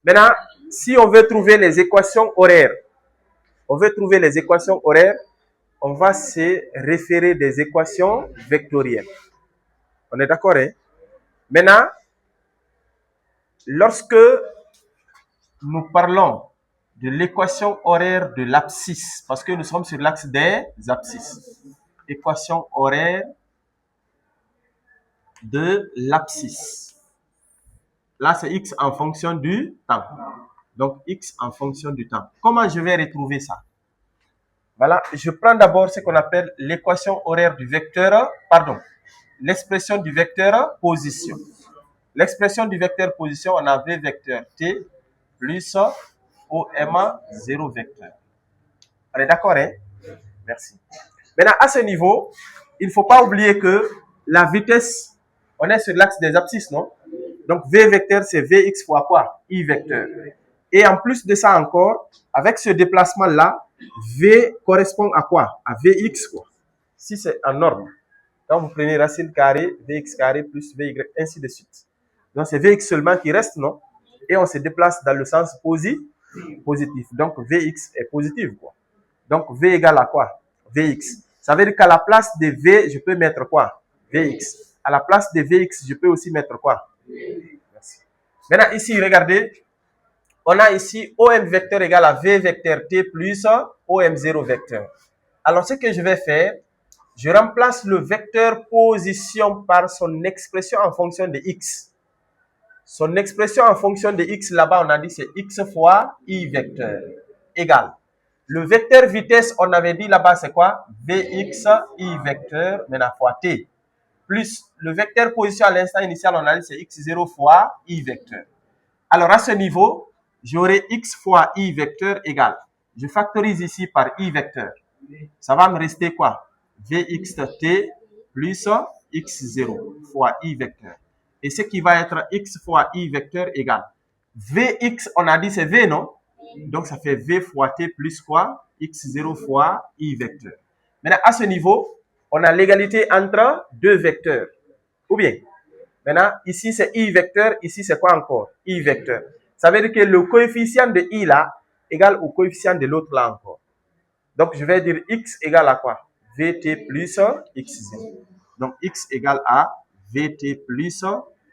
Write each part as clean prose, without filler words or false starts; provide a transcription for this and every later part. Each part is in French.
Maintenant, si on veut trouver les équations horaires, on va se référer des équations vectorielles. On est d'accord, hein? Maintenant, lorsque nous parlons de l'équation horaire de l'abscisse, parce que nous sommes sur l'axe des abscisses. Équation horaire de l'abscisse. Là, c'est x en fonction du temps. Donc, x en fonction du temps. Comment je vais retrouver ça? Voilà, je prends d'abord ce qu'on appelle l'équation horaire du vecteur, l'expression du vecteur position. L'expression du vecteur position, on a v vecteur t plus OM 0 vecteur. On est d'accord, hein? Merci. Maintenant, à ce niveau, il ne faut pas oublier que la vitesse, on est sur l'axe des abscisses, non? Donc, v vecteur, c'est vx fois quoi? I vecteur. Et en plus de ça encore, avec ce déplacement-là, v correspond à quoi? À vx, quoi. Si c'est en norme. Quand vous prenez racine carrée, vx carré plus vy, ainsi de suite. Donc, c'est vx seulement qui reste, non? Et on se déplace dans le sens positif. Donc, vx est positif, quoi. Donc, v égale à quoi? Vx. Ça veut dire qu'à la place de v, je peux mettre quoi? Vx. À la place de vx, je peux aussi mettre quoi? Merci. Maintenant, ici, regardez. On a ici OM vecteur égale à V vecteur T plus OM0 vecteur. Alors, ce que je vais faire, je remplace le vecteur position par son expression en fonction de x. Son expression en fonction de x, là-bas, on a dit c'est x fois I vecteur égale. Le vecteur vitesse, on avait dit là-bas, c'est quoi? Vx I vecteur, maintenant fois T. Plus le vecteur position à l'instant initial, on a dit c'est x0 fois I vecteur. Alors, à ce niveau, j'aurai x fois I vecteur égale. Je factorise ici par I vecteur. Ça va me rester quoi? Vxt plus x0 fois I vecteur. Et ce qui va être x fois I vecteur égale. Vx, on a dit c'est V, non? Donc, ça fait V fois T plus quoi? X0 fois I vecteur. Maintenant, à ce niveau, on a l'égalité entre deux vecteurs. Ou bien, maintenant, ici c'est I vecteur, ici c'est quoi encore? I vecteur. Ça veut dire que le coefficient de I là égale au coefficient de l'autre là encore. Donc, je vais dire x égale à quoi? Vt plus x0. Donc, x égale à Vt plus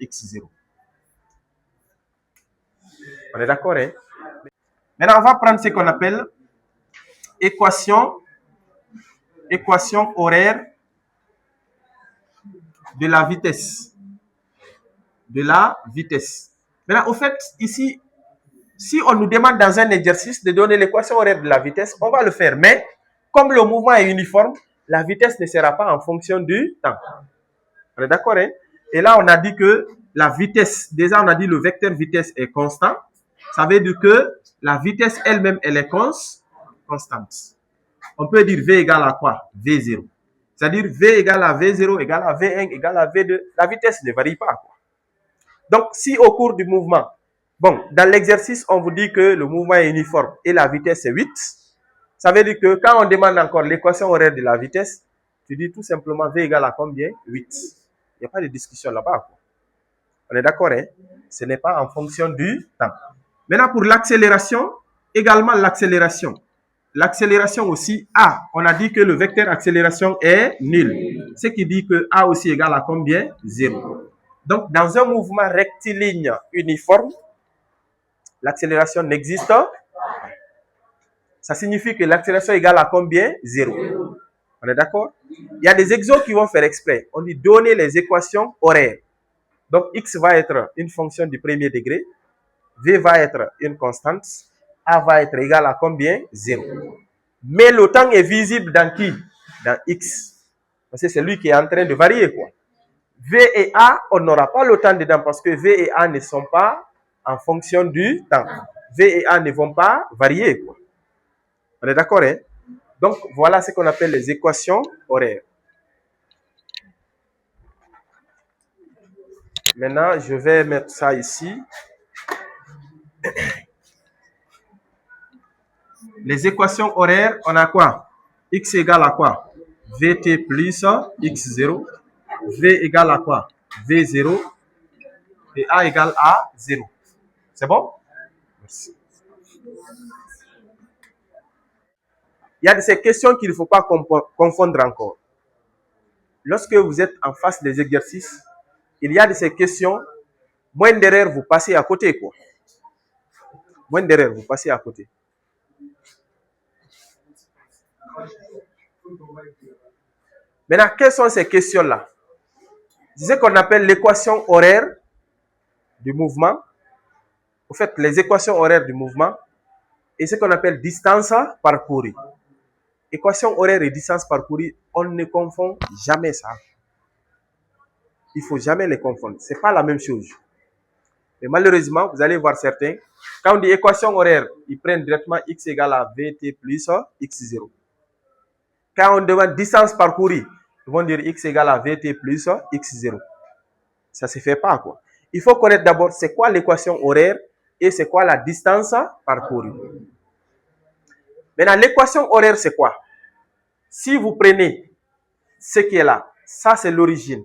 x0. On est d'accord, hein? Maintenant, on va prendre ce qu'on appelle équation horaire de la vitesse. Maintenant, au fait, ici, si on nous demande dans un exercice de donner l'équation horaire de la vitesse, on va le faire. Mais, comme le mouvement est uniforme, la vitesse ne sera pas en fonction du temps. On est d'accord, hein? Et là, on a dit que la vitesse, déjà, on a dit le vecteur vitesse est constant. Ça veut dire que la vitesse elle-même, elle est constante. On peut dire V égale à quoi? V0. C'est-à-dire V égale à V0 égale à V1 égale à V2. La vitesse ne varie pas, quoi. Donc, si au cours du mouvement, bon, dans l'exercice, on vous dit que le mouvement est uniforme et la vitesse est 8, ça veut dire que quand on demande encore l'équation horaire de la vitesse, tu dis tout simplement V égale à combien? 8. Il n'y a pas de discussion là-bas, quoi. On est d'accord, hein? Ce n'est pas en fonction du temps. Maintenant, pour l'accélération, également l'accélération. L'accélération aussi, A, on a dit que le vecteur accélération est nul. Ce qui dit que A aussi égale à combien? 0. Donc, dans un mouvement rectiligne uniforme, l'accélération n'existe pas. Ça signifie que l'accélération égale à combien? 0. On est d'accord? Il y a des exos qui vont faire exprès. On dit donner les équations horaires. Donc, x va être une fonction du premier degré. V va être une constante. A va être égal à combien? 0. Mais le temps est visible dans qui? Dans x. Parce que c'est lui qui est en train de varier, quoi. V et A, on n'aura pas le temps dedans parce que V et A ne sont pas en fonction du temps. V et A ne vont pas varier, quoi. On est d'accord, hein? Donc, voilà ce qu'on appelle les équations horaires. Maintenant, je vais mettre ça ici. Les équations horaires, on a quoi? X égale à quoi? Vt plus x0. V égale à quoi? V0. Et A égale à 0. C'est bon? Merci. Il y a de ces questions qu'il ne faut pas confondre encore. Lorsque vous êtes en face des exercices, il y a de ces questions, moins d'erreurs, vous passez à côté, quoi. Moins d'erreurs, vous passez à côté. Maintenant, quelles sont ces questions-là? C'est ce qu'on appelle l'équation horaire du mouvement. En fait, les équations horaires du mouvement et ce qu'on appelle distance parcourue. Équation horaire et distance parcourue, on ne confond jamais ça. Il ne faut jamais les confondre. Ce n'est pas la même chose. Mais malheureusement, vous allez voir certains, quand on dit équation horaire, ils prennent directement x égale à vt plus x0. Quand on demande distance parcourue, ils vont dire x égale à vt plus x0. Ça ne se fait pas, quoi. Il faut connaître d'abord c'est quoi l'équation horaire et c'est quoi la distance parcourue. Maintenant, l'équation horaire, c'est quoi? Si vous prenez ce qui est là, ça c'est l'origine.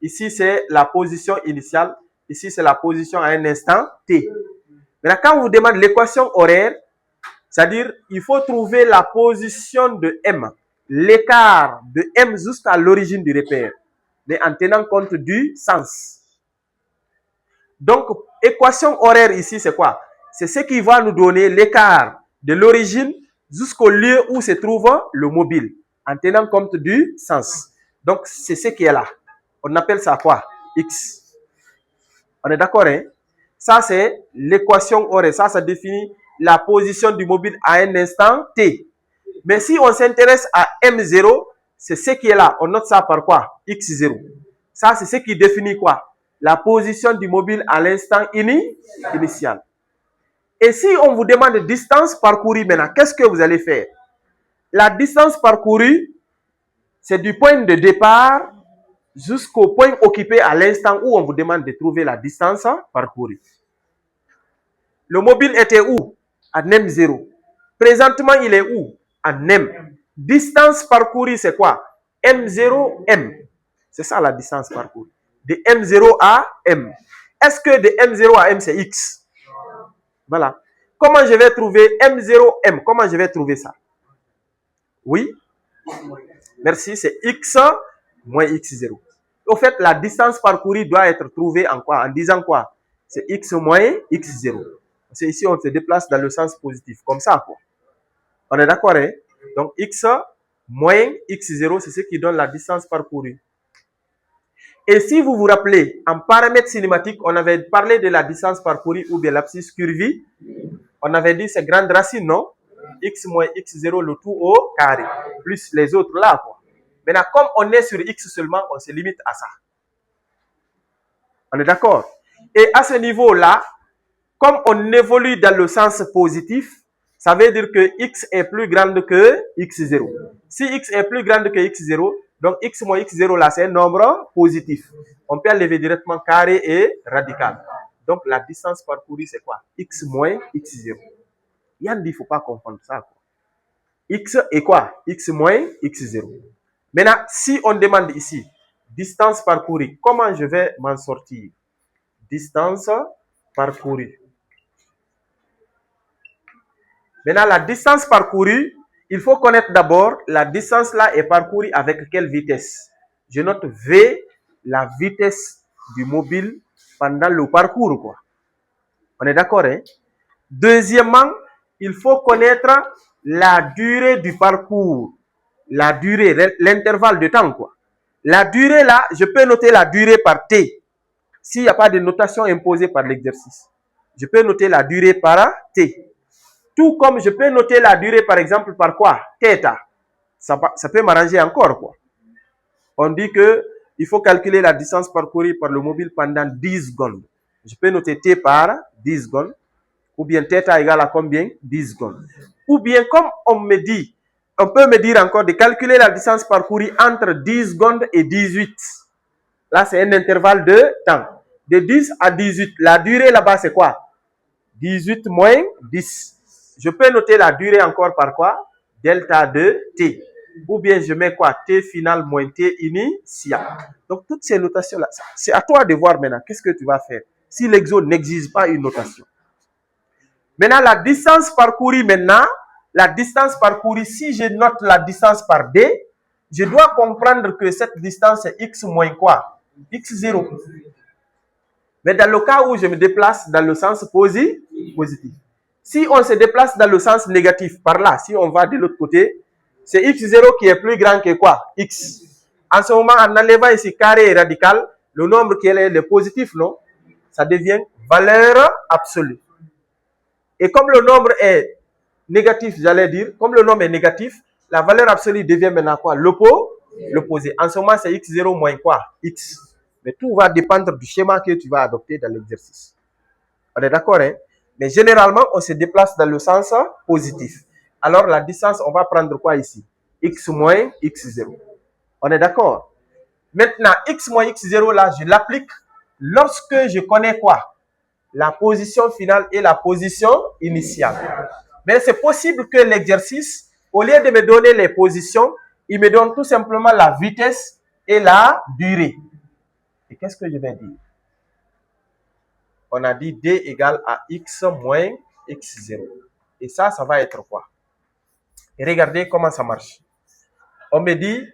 Ici, c'est la position initiale. Ici, c'est la position à un instant t. Maintenant, quand on vous demande l'équation horaire, c'est-à-dire il faut trouver la position de m, l'écart de m jusqu'à l'origine du repère, mais en tenant compte du sens. Donc, équation horaire ici, c'est quoi? C'est ce qui va nous donner l'écart de l'origine jusqu'au lieu où se trouve le mobile, en tenant compte du sens. Donc, c'est ce qui est là. On appelle ça quoi? X. On est d'accord, hein? Ça, c'est l'équation horaire. Ça définit la position du mobile à un instant t. Mais si on s'intéresse à M0, c'est ce qui est là. On note ça par quoi? X0. Ça, c'est ce qui définit quoi? La position du mobile à l'instant initial. Et si on vous demande distance parcourue maintenant, qu'est-ce que vous allez faire? La distance parcourue, c'est du point de départ jusqu'au point occupé à l'instant où on vous demande de trouver la distance parcourue. Le mobile était où? À M0. Présentement, il est où? À M. Distance parcourue, c'est quoi? M0, M. C'est ça la distance parcourue. De M0 à M. Est-ce que de M0 à M, c'est X? Voilà. Comment je vais trouver M0, M? Comment je vais trouver ça? Oui? Merci, c'est X moins X0. Au fait, la distance parcourue doit être trouvée en quoi? En disant quoi? C'est X moins X0. C'est ici, on se déplace dans le sens positif. Comme ça, quoi. On est d'accord, hein? Donc, X moins X0, c'est ce qui donne la distance parcourue. Et si vous vous rappelez, en paramètres cinématiques, on avait parlé de la distance parcourue ou de l'abscisse curvie. On avait dit c'est grande racine, non? X moins X0, le tout au carré. Plus les autres là, quoi. Maintenant, comme on est sur X seulement, on se limite à ça. On est d'accord? Et à ce niveau-là, comme on évolue dans le sens positif, ça veut dire que X est plus grande que X0. Si X est plus grande que X0, donc X moins X0 là, c'est un nombre positif. On peut enlever directement carré et radical. Donc la distance parcourue, c'est quoi? X moins X0. Yann dit, il ne faut pas confondre ça, quoi. X est quoi? X moins X0. Maintenant, si on demande ici, distance parcourue, comment je vais m'en sortir? Distance parcourue. Maintenant, la distance parcourue, il faut connaître d'abord, la distance là est parcourue avec quelle vitesse? Je note V, la vitesse du mobile pendant le parcours, quoi. On est d'accord, hein? Deuxièmement, il faut connaître la durée du parcours. La durée, l'intervalle de temps, quoi. La durée là, je peux noter la durée par T. S'il n'y a pas de notation imposée par l'exercice, je peux noter la durée par T. Tout comme je peux noter la durée, par exemple, par quoi? Theta. Ça peut m'arranger encore, quoi. On dit que il faut calculer la distance parcourue par le mobile pendant 10 secondes. Je peux noter T par 10 secondes. Ou bien θ égale à combien? 10 secondes. Ou bien, comme on me dit, on peut me dire encore de calculer la distance parcourue entre 10 secondes et 18. Là, c'est un intervalle de temps. De 10 à 18. La durée là-bas, c'est quoi? 18 moins 10. Je peux noter la durée encore par quoi? Delta de t. Ou bien je mets quoi? T final moins t initial. Donc, toutes ces notations-là, c'est à toi de voir maintenant. Qu'est-ce que tu vas faire si l'exo n'exige pas une notation? Maintenant, la distance parcourue maintenant, la distance parcourue, si je note la distance par D, je dois comprendre que cette distance est x moins quoi? X0. Mais dans le cas où je me déplace dans le sens positif, si on se déplace dans le sens négatif, par là, si on va de l'autre côté, c'est x0 qui est plus grand que quoi? X. En ce moment, en enlevant ici carré et radical, le nombre qui est le positif, non? Ça devient valeur absolue. Et comme le nombre est négatif, j'allais dire, comme le nombre est négatif, la valeur absolue devient maintenant quoi? L'opposé. En ce moment, c'est x0 moins quoi? X. Mais tout va dépendre du schéma que tu vas adopter dans l'exercice. On est d'accord, hein? Mais généralement, on se déplace dans le sens positif. Alors, la distance, on va prendre quoi ici? X moins x0. On est d'accord? Maintenant, x moins x0, là, je l'applique lorsque je connais quoi? La position finale et la position initiale. Mais c'est possible que l'exercice, au lieu de me donner les positions, il me donne tout simplement la vitesse et la durée. Et qu'est-ce que je vais dire? On a dit D égale à x moins x0. Et ça va être quoi? Et regardez comment ça marche. On me dit,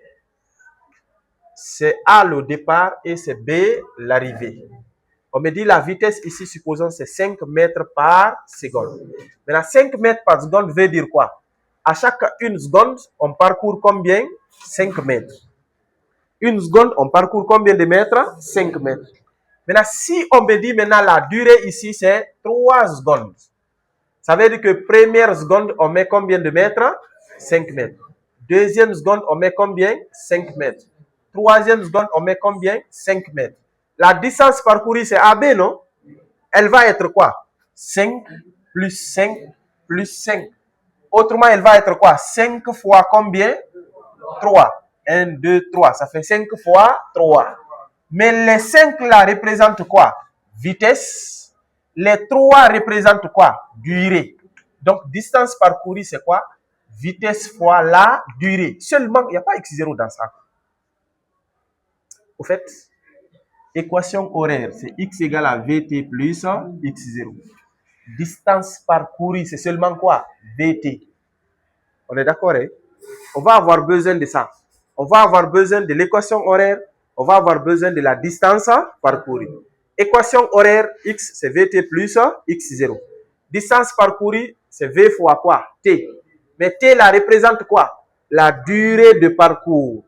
c'est A le départ et c'est B l'arrivée. On me dit la vitesse ici, supposons, c'est 5 mètres par seconde. Maintenant, 5 mètres par seconde veut dire quoi? À chaque 1 seconde, on parcourt combien? 5 mètres. 1 seconde, on parcourt combien de mètres? 5 mètres. Maintenant, si on me dit maintenant la durée ici, c'est 3 secondes. Ça veut dire que première seconde, on met combien de mètres? 5 mètres. Deuxième seconde, on met combien? 5 mètres. Troisième seconde, on met combien? 5 mètres. La distance parcourue, c'est AB, non? Elle va être quoi? 5 plus 5 plus 5. Autrement, elle va être quoi? 5 fois combien? 3. 1, 2, 3. Ça fait 5 fois 3. Mais les 5 là représentent quoi? Vitesse. Les 3 représentent quoi? Durée. Donc, distance parcourue, c'est quoi? Vitesse fois la durée. Seulement, il n'y a pas x0 dans ça. Au fait, équation horaire, c'est x égale à vt plus x0. Distance parcourue, c'est seulement quoi? Vt. On est d'accord, hein? On va avoir besoin de ça. On va avoir besoin de l'équation horaire. On va avoir besoin de la distance parcourue. Équation horaire, x, c'est vt plus x0. Distance parcourue, c'est v fois quoi? T. Mais t, là, représente quoi? La durée de parcours.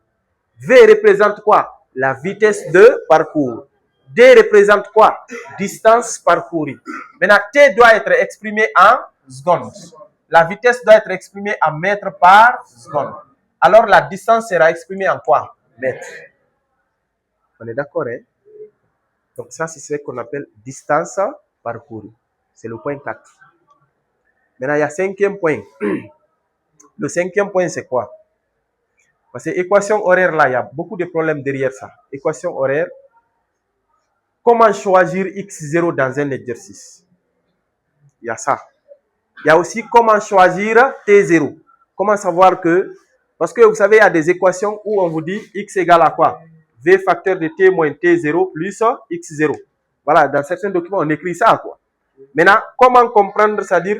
V représente quoi? La vitesse de parcours. D représente quoi? Distance parcourue. Maintenant, T doit être exprimé en secondes. La vitesse doit être exprimée en mètres par seconde. Alors, la distance sera exprimée en quoi? Mètres. On est d'accord, hein? Donc, ça, c'est ce qu'on appelle distance parcourue. C'est le point 4. Maintenant, il y a 5e point. Le 5e point, c'est quoi? Parce que équation horaire, là, il y a beaucoup de problèmes derrière ça. Équation horaire. Comment choisir x0 dans un exercice? Il y a ça. Il y a aussi comment choisir t0. Comment savoir que... Parce que vous savez, il y a des équations où on vous dit x égale à quoi? V facteur de t moins t0 plus x0. Voilà, dans certains documents, on écrit ça, quoi. Maintenant, comment comprendre, c'est-à-dire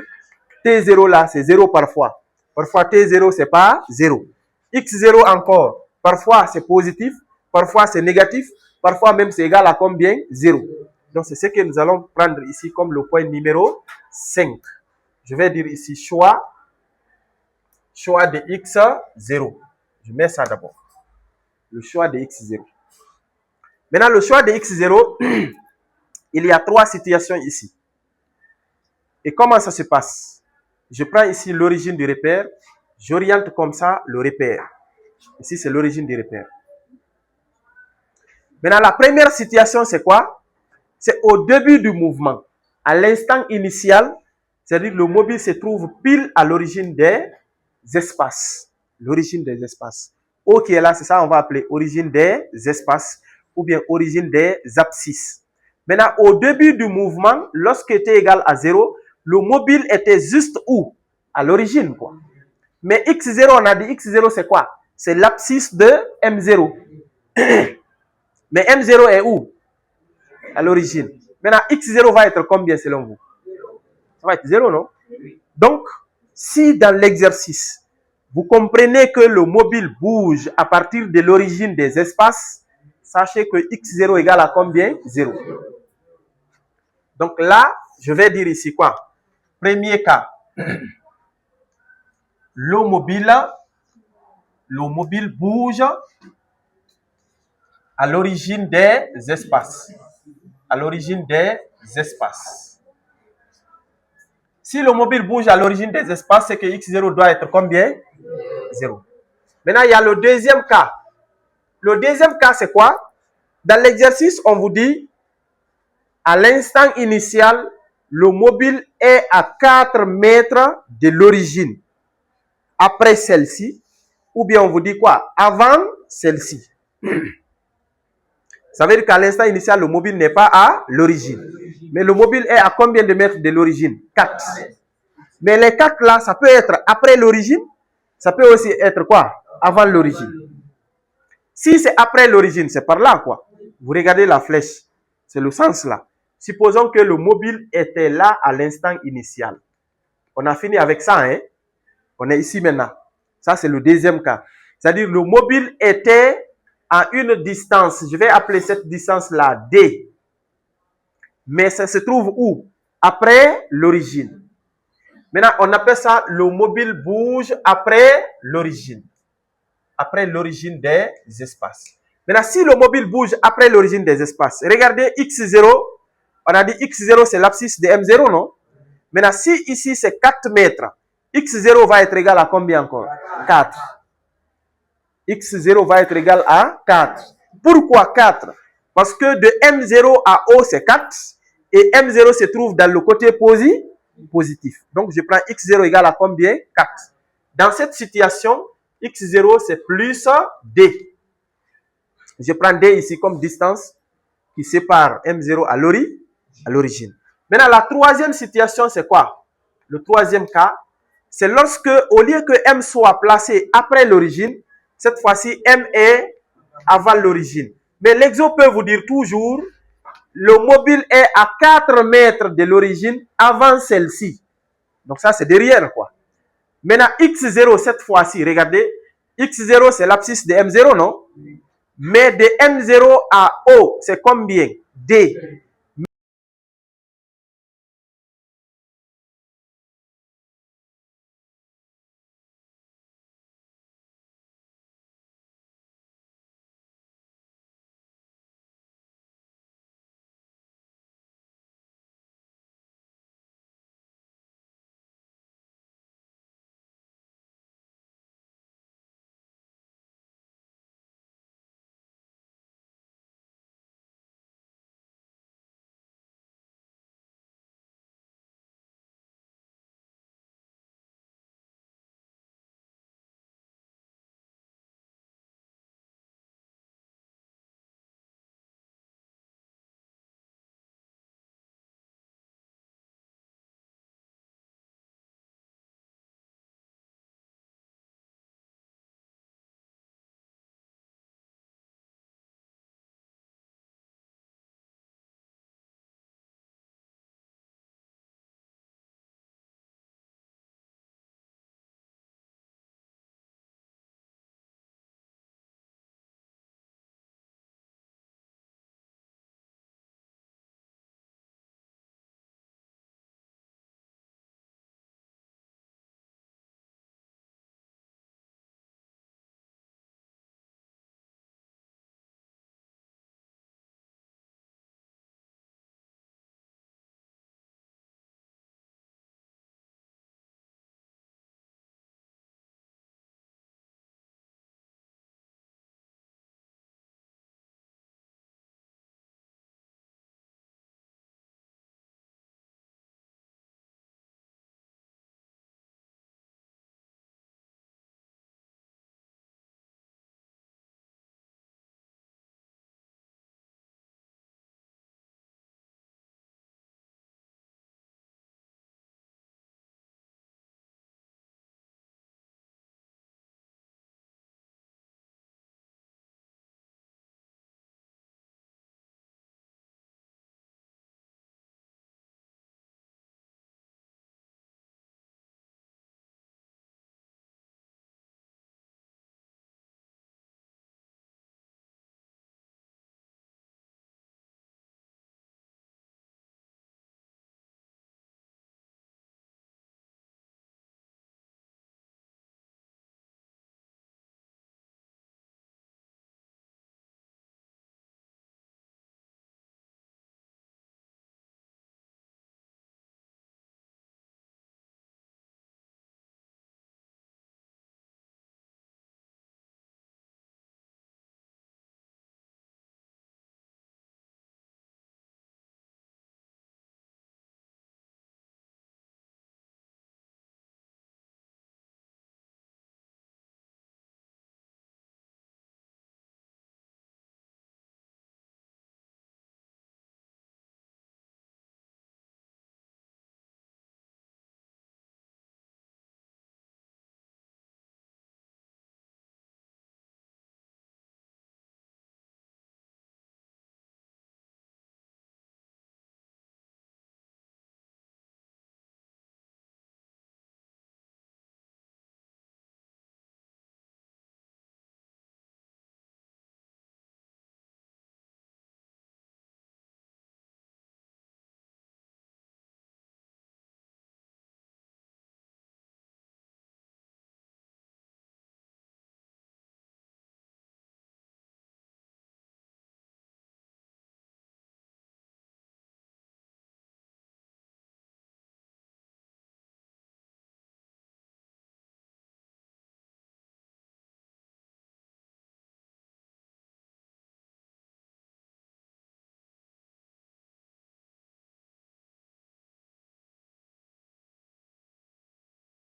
t0 là, c'est 0 parfois. Parfois, t0, c'est pas 0. x0 encore, parfois c'est positif, parfois c'est négatif, parfois même c'est égal à combien? 0. Donc, c'est ce que nous allons prendre ici comme le point numéro 5. Je vais dire ici choix de x0. Je mets ça d'abord. Le choix de x0. Maintenant, le choix de x0, il y a 3 situations ici. Et comment ça se passe? Je prends ici l'origine du repère. J'oriente comme ça le repère. Ici, c'est l'origine du repère. Maintenant, la première situation, c'est quoi? C'est au début du mouvement. À l'instant initial, c'est-à-dire le mobile se trouve pile à l'origine des espaces. L'origine des espaces. O qui est là, c'est ça, on va appeler origine des espaces ou bien origine des abscisses. Maintenant, au début du mouvement, lorsque t égale à 0, le mobile était juste où? À l'origine, quoi. Mais x0, on a dit x0, c'est quoi? C'est l'abscisse de m0. Mais m0 est où? À l'origine. Maintenant, x0 va être combien selon vous? Ça va être 0, non? Donc, si dans l'exercice, vous comprenez que le mobile bouge à partir de l'origine des espaces, sachez que x0 égale à combien? 0. Donc là, je vais dire ici quoi? Premier cas, le mobile bouge à l'origine des espaces. À l'origine des espaces. Si le mobile bouge à l'origine des espaces, c'est que x0 doit être combien? 0. Maintenant, il y a le deuxième cas. Le deuxième cas, c'est quoi? Dans l'exercice, on vous dit, à l'instant initial, le mobile est à 4 mètres de l'origine. Après celle-ci, ou bien on vous dit quoi? Avant celle-ci. Ça veut dire qu'à l'instant initial, le mobile n'est pas à l'origine. Mais le mobile est à combien de mètres de l'origine? 4. Mais les 4 là, ça peut être après l'origine, ça peut aussi être quoi? Avant l'origine. Si c'est après l'origine, c'est par là quoi. Vous regardez la flèche, c'est le sens là. Supposons que le mobile était là à l'instant initial. On a fini avec ça, hein? On est ici maintenant. Ça, c'est le deuxième cas. C'est-à-dire le mobile était à une distance, je vais appeler cette distance-là D. Mais ça se trouve où? Après l'origine. Maintenant, on appelle ça le mobile bouge après l'origine. Après l'origine des espaces. Maintenant, si le mobile bouge après l'origine des espaces, regardez x0, on a dit x0 c'est l'abscisse de m0, non? Maintenant, si ici c'est 4 mètres, x0 va être égal à combien encore? 4. x0 va être égal à 4. Pourquoi 4? Parce que de m0 à O c'est 4 et m0 se trouve dans le côté positif. Donc, je prends x0 égale à combien? 4. Dans cette situation, x0 c'est plus d. Je prends d ici comme distance qui sépare m0 à l'origine. Maintenant, la troisième situation, c'est quoi? Le troisième cas, c'est lorsque, au lieu que m soit placé après l'origine, cette fois-ci, m est avant l'origine. Mais l'exo peut vous dire toujours, le mobile est à 4 mètres de l'origine avant celle-ci. Donc ça, c'est derrière, quoi. Maintenant, x0, cette fois-ci, regardez, x0, c'est l'abscisse de m0, non? Mais de m0 à O, c'est combien? D.